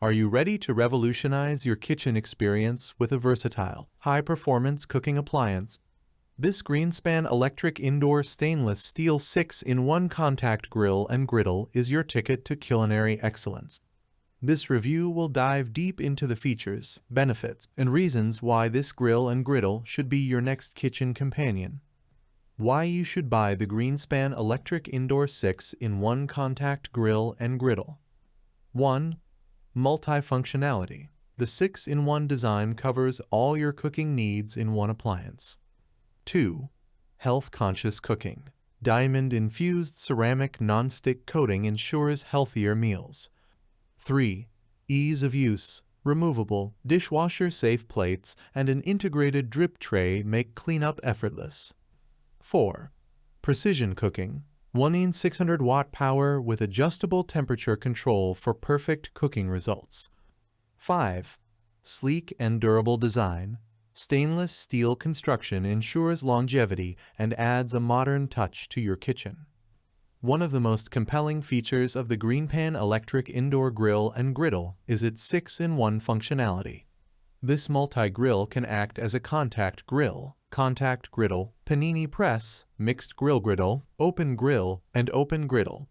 Are you ready to revolutionize your kitchen experience with a versatile, high-performance cooking appliance? This GreenPan electric indoor stainless steel 6-in-1 contact grill and griddle is your ticket to culinary excellence. This review will dive deep into the features, benefits, and reasons why this grill and griddle should be your next kitchen companion. Why you should buy the GreenPan electric indoor 6-in-1 contact grill and griddle. 1. Multifunctionality. The 6-in-1 design covers all your cooking needs in one appliance. 2. Health-conscious cooking. Diamond-infused ceramic non-stick coating ensures healthier meals. 3. Ease of use. Removable, dishwasher-safe plates and an integrated drip tray make cleanup effortless. 4. Precision cooking. 1/600-watt power with adjustable temperature control for perfect cooking results. 5. Sleek and durable design. Stainless steel construction ensures longevity and adds a modern touch to your kitchen. One of the most compelling features of the GreenPan electric indoor grill and griddle is its 6-in-1 functionality. This multi-grill can act as a contact grill, contact griddle, panini press, mixed grill griddle, open grill, and open griddle.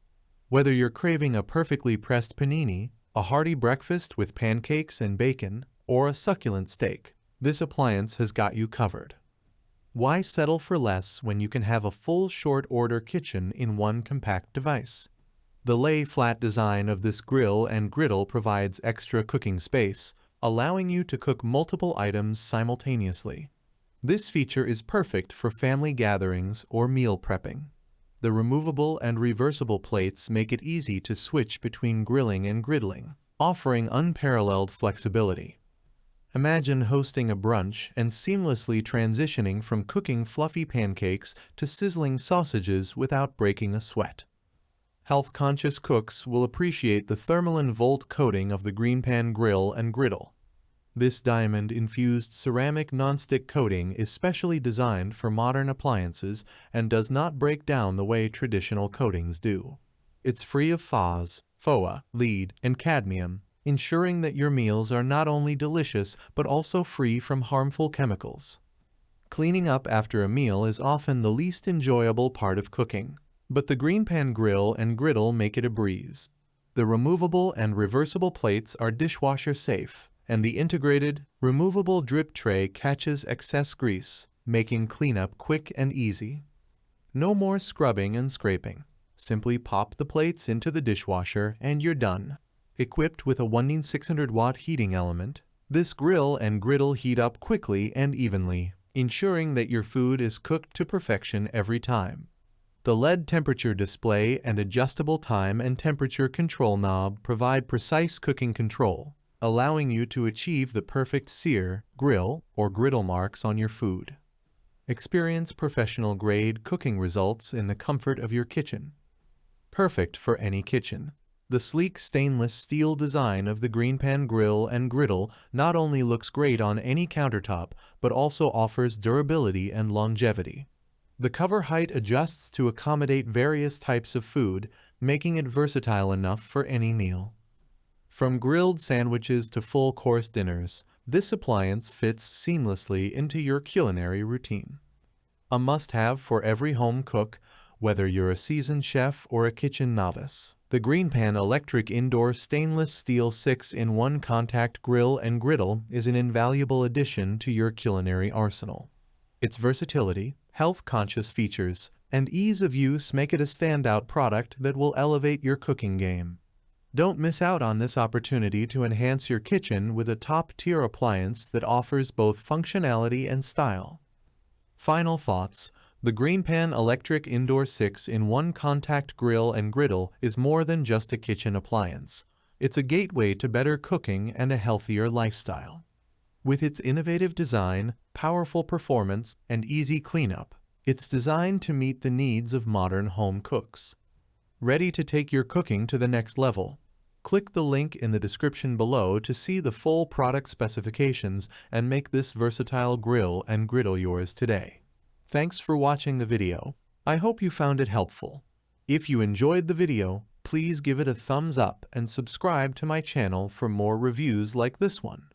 Whether you're craving a perfectly pressed panini, a hearty breakfast with pancakes and bacon, or a succulent steak, this appliance has got you covered. Why settle for less when you can have a full short-order kitchen in one compact device? The lay-flat design of this grill and griddle provides extra cooking space, allowing you to cook multiple items simultaneously. This feature is perfect for family gatherings or meal prepping. The removable and reversible plates make it easy to switch between grilling and griddling, offering unparalleled flexibility. Imagine hosting a brunch and seamlessly transitioning from cooking fluffy pancakes to sizzling sausages without breaking a sweat. Health-conscious cooks will appreciate the thermalin volt coating of the GreenPan grill and griddle. This diamond-infused ceramic nonstick coating is specially designed for modern appliances and does not break down the way traditional coatings do. It's free of FOA, lead, and cadmium, ensuring that your meals are not only delicious but also free from harmful chemicals. Cleaning up after a meal is often the least enjoyable part of cooking, but the GreenPan grill and griddle make it a breeze. The removable and reversible plates are dishwasher safe, and the integrated, removable drip tray catches excess grease, making cleanup quick and easy. No more scrubbing and scraping. Simply pop the plates into the dishwasher and you're done. Equipped with a 1/600-watt heating element, this grill and griddle heat up quickly and evenly, ensuring that your food is cooked to perfection every time. The LED temperature display and adjustable time and temperature control knob provide precise cooking control, allowing you to achieve the perfect sear, grill, or griddle marks on your food. Experience professional-grade cooking results in the comfort of your kitchen. Perfect for any kitchen. The sleek stainless steel design of the GreenPan grill and griddle not only looks great on any countertop, but also offers durability and longevity. The cover height adjusts to accommodate various types of food, making it versatile enough for any meal. From grilled sandwiches to full-course dinners, this appliance fits seamlessly into your culinary routine. A must-have for every home cook, whether you're a seasoned chef or a kitchen novice. The GreenPan electric indoor stainless steel 6-in-1 contact grill and griddle is an invaluable addition to your culinary arsenal. Its versatility, health-conscious features, and ease of use make it a standout product that will elevate your cooking game. Don't miss out on this opportunity to enhance your kitchen with a top-tier appliance that offers both functionality and style. Final thoughts. The GreenPan electric indoor 6-in-1 contact grill and griddle is more than just a kitchen appliance. It's a gateway to better cooking and a healthier lifestyle. With its innovative design, powerful performance, and easy cleanup, it's designed to meet the needs of modern home cooks. Ready to take your cooking to the next level? Click the link in the description below to see the full product specifications and make this versatile grill and griddle yours today. Thanks for watching the video. I hope you found it helpful. If you enjoyed the video, Please give it a thumbs up and subscribe to my channel for more reviews like this one.